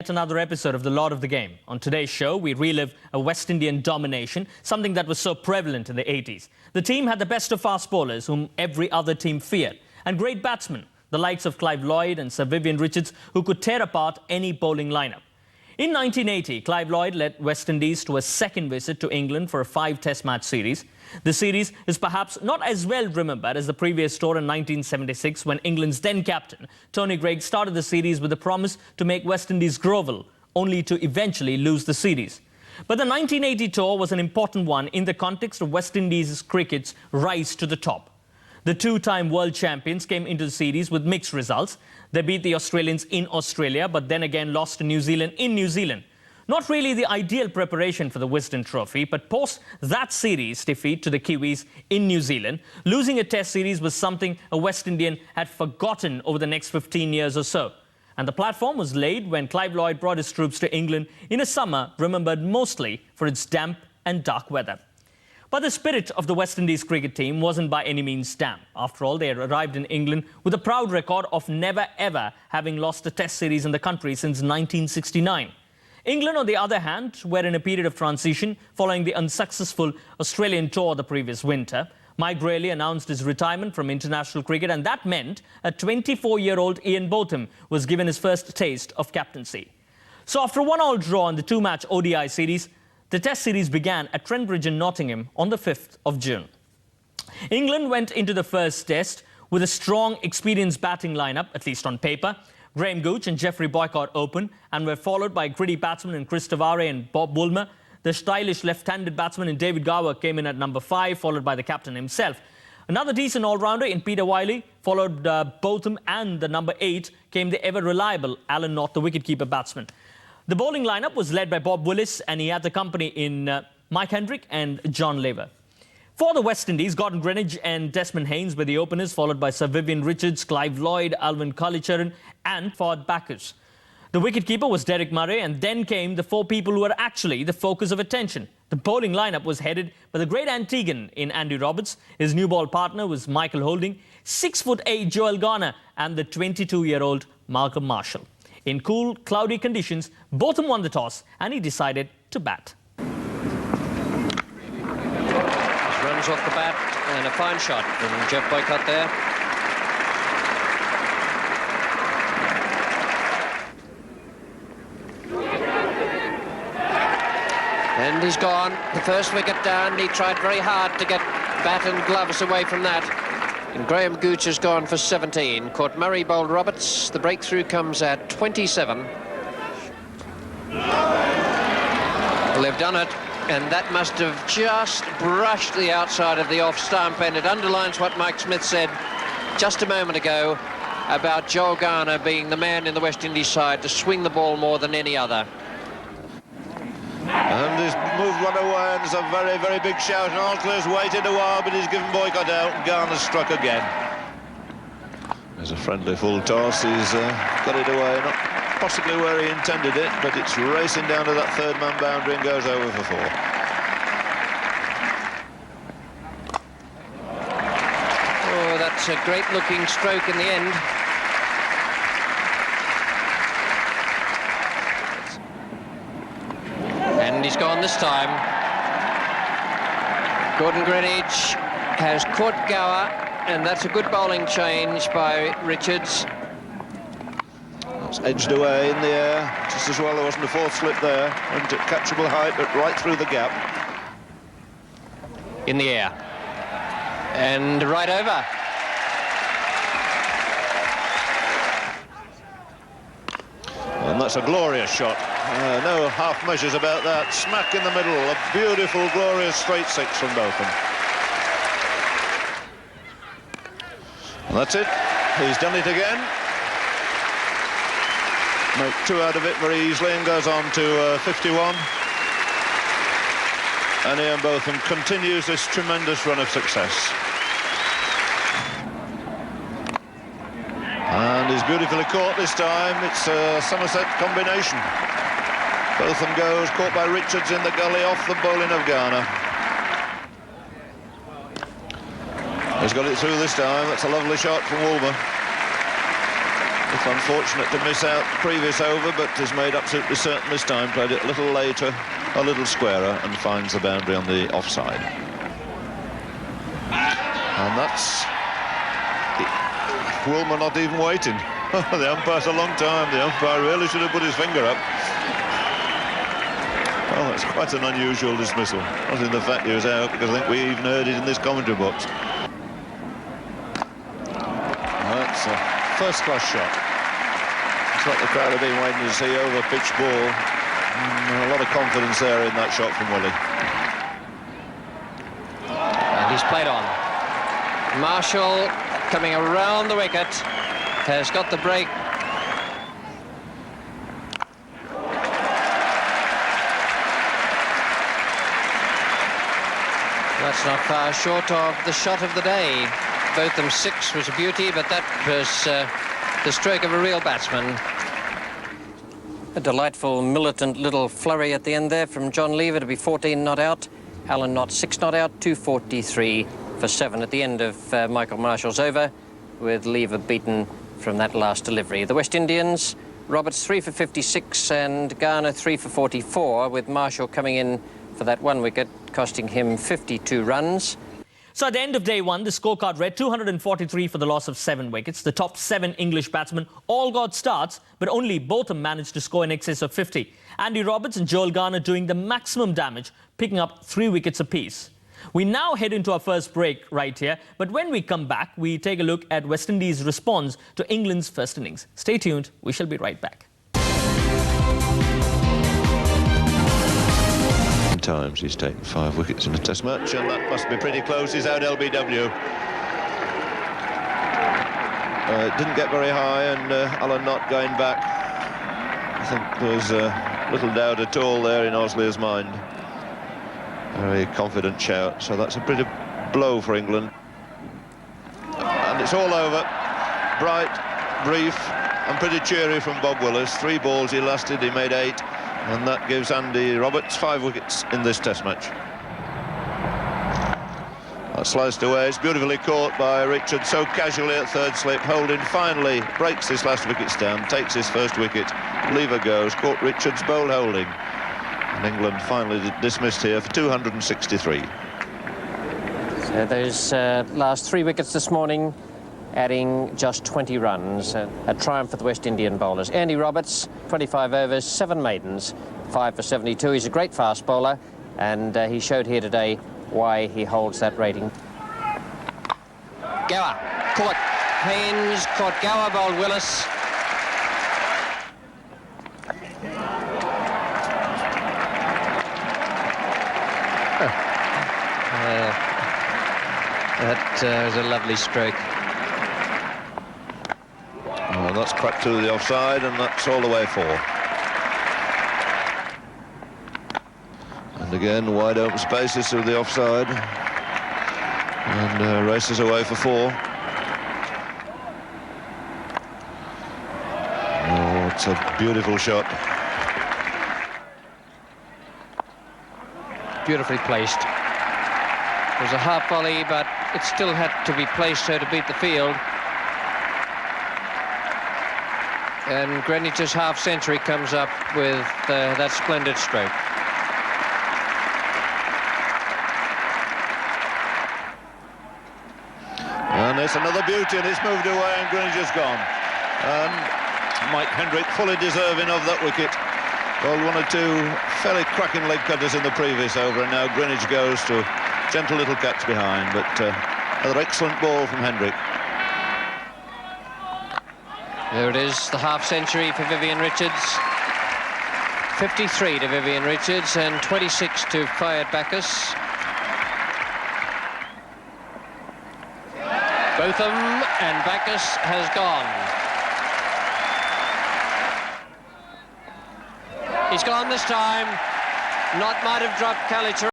Yet another episode of The Lord of the Game. On today's show, we relive a West Indian domination, something that was so prevalent in the 80s. The team had the best of fast bowlers, whom every other team feared, and great batsmen, the likes of Clive Lloyd and Sir Vivian Richards, who could tear apart any bowling lineup. In 1980, Clive Lloyd led West Indies to a second visit to England for a 5-test match series. The series is perhaps not as well remembered as the previous tour in 1976, when England's then captain, Tony Greig, started the series with a promise to make West Indies grovel, only to eventually lose the series. But the 1980 tour was an important one in the context of West Indies' cricket's rise to the top. The two-time world champions came into the series with mixed results. They beat the Australians in Australia, but then again lost to New Zealand in New Zealand. Not really the ideal preparation for the Wisden Trophy, but post that series defeat to the Kiwis in New Zealand, losing a test series was something a West Indian had forgotten over the next 15 years or so. And the platform was laid when Clive Lloyd brought his troops to England in a summer remembered mostly for its damp and dark weather. But the spirit of the West Indies cricket team wasn't by any means damp. After all, they had arrived in England with a proud record of never ever having lost a test series in the country since 1969. England, on the other hand, were in a period of transition following the unsuccessful Australian tour the previous winter. Mike Brearley announced his retirement from international cricket, and that meant a 24-year-old Ian Botham was given his first taste of captaincy. So after a 1-all draw in the two-match ODI series, the Test series began at Trent Bridge in Nottingham on the 5th of June. England went into the first Test with a strong, experienced batting lineup, at least on paper. Graham Gooch and Geoffrey Boycott opened and were followed by gritty batsmen in Chris Tavare and Bob Woolmer. The stylish left-handed batsman in David Gower came in at number 5, followed by the captain himself. Another decent all-rounder in Peter Wiley, followed Botham, and the number 8 came the ever-reliable Alan Knott, the wicket-keeper batsman. The bowling lineup was led by Bob Willis, and he had the company in Mike Hendrick and John Laver. For the West Indies, Gordon Greenidge and Desmond Haynes were the openers, followed by Sir Vivian Richards, Clive Lloyd, Alvin Kallicharran and Fard Backus. The wicketkeeper was Derek Murray, and then came the 4 people who were actually the focus of attention. The bowling lineup was headed by the great Antiguan in Andy Roberts. His new ball partner was Michael Holding, 6'8" Joel Garner, and the 22-year-old Malcolm Marshall. In cool, cloudy conditions, Botham won the toss and he decided to bat. Runs off the bat and a fine shot from Jeff Boycott there. And he's gone. The first wicket down. He tried very hard to get bat and gloves away from that. And Graham Gooch has gone for 17. Caught Murray bowled Roberts. The breakthrough comes at 27. Well, they've done it, and that must have just brushed the outside of the off stump, and it underlines what Mike Smith said just a moment ago about Joel Garner being the man in the West Indies side to swing the ball more than any other. And he's moved one away, and it's a very, very big shout. And Altler's waited a while, but he's given Boycott out, and Garner's struck again. There's a friendly full toss. He's got it away, not possibly where he intended it, but it's racing down to that third-man boundary and goes over for 4. Oh, that's a great-looking stroke in the end. And he's gone this time. Gordon Greenidge has caught Gower, and that's a good bowling change by Richards. It's edged away in the air, just as well there wasn't a 4th slip there, and at catchable height, but right through the gap. In the air. And right over. And that's a glorious shot. No half measures about that. Smack in the middle. A beautiful, glorious straight 6 from Botham. And that's it. He's done it again. Make 2 out of it very easily and goes on to 51. And Ian Botham continues this tremendous run of success. And he's beautifully caught this time. It's a Somerset combination. Botham goes, caught by Richards in the gully, off the bowling of Garner. He's got it through this time. That's a lovely shot from Woolmer. It's unfortunate to miss out the previous over, but has made absolutely certain this time. Played it a little later, a little squarer, and finds the boundary on the offside. And that's Woolmer not even waiting. The umpire's a long time. The umpire really should have put his finger up. Well, that's quite an unusual dismissal. Not in the fact he was out, because I think we even heard it in this commentary box. That's a first-class shot. It's what the crowd have been waiting to see, over pitch ball. A lot of confidence there in that shot from Willie. And he's played on. Marshall, coming around the wicket, has got the break. That's not far short of the shot of the day. Both them six was a beauty, but that was the stroke of a real batsman. A delightful militant little flurry at the end there from John Lever to be 14 not out. Alan Knott 6 not out, 243 for 7 at the end of Michael Marshall's over, with Lever beaten from that last delivery. The West Indians, Roberts 3 for 56 and Garner 3 for 44, with Marshall coming in for that one wicket, costing him 52 runs. So at the end of day one, the scorecard read 243 for the loss of 7 wickets. The top 7 English batsmen all got starts, but only Botham managed to score in excess of 50. Andy Roberts and Joel Garner doing the maximum damage, picking up 3 wickets apiece. We now head into our first break right here, but when we come back, we take a look at West Indies' response to England's first innings. Stay tuned, we shall be right back. Times he's taken 5 wickets in a test match, and that must be pretty close. He's out LBW. It didn't get very high, and Alan Knott going back. I think there's little doubt at all there in Oslier's mind. Very confident shout, so that's a pretty blow for England. And it's all over. Bright, brief, and pretty cheery from Bob Willis. 3 balls he lasted, he made 8. And that gives Andy Roberts 5 wickets in this test match. That sliced away. It's beautifully caught by Richards, so casually at third slip. Holding finally breaks this last wicket stand, takes his first wicket. Lever goes, caught Richards, bowled Holding. And England finally dismissed here for 263. So those last 3 wickets this morning, adding just 20 runs. A triumph for the West Indian bowlers. Andy Roberts, 25 overs, 7 maidens, 5 for 72. He's a great fast bowler, and he showed here today why he holds that rating. Gower, caught. Haynes caught Gower, bowled Willis. That was a lovely stroke. And that's cracked to the offside, and that's all the way 4. And again, wide open spaces to the offside, and races away for 4. Oh, it's a beautiful shot. Beautifully placed. It was a half volley, but it still had to be placed so to beat the field. And Greenwich's half-century comes up with that splendid stroke. And it's another beauty, and it's moved away, and Greenwich has gone. And Mike Hendrick fully deserving of that wicket. Bowled 1 or 2 fairly cracking leg cutters in the previous over, and now Greenwich goes to gentle little catch behind, but another excellent ball from Hendrick. There it is, the half-century for Vivian Richards. 53 to Vivian Richards and 26 to Fayed Backus. Botham, and Backus has gone. He's gone this time. Knott might have dropped Calitri.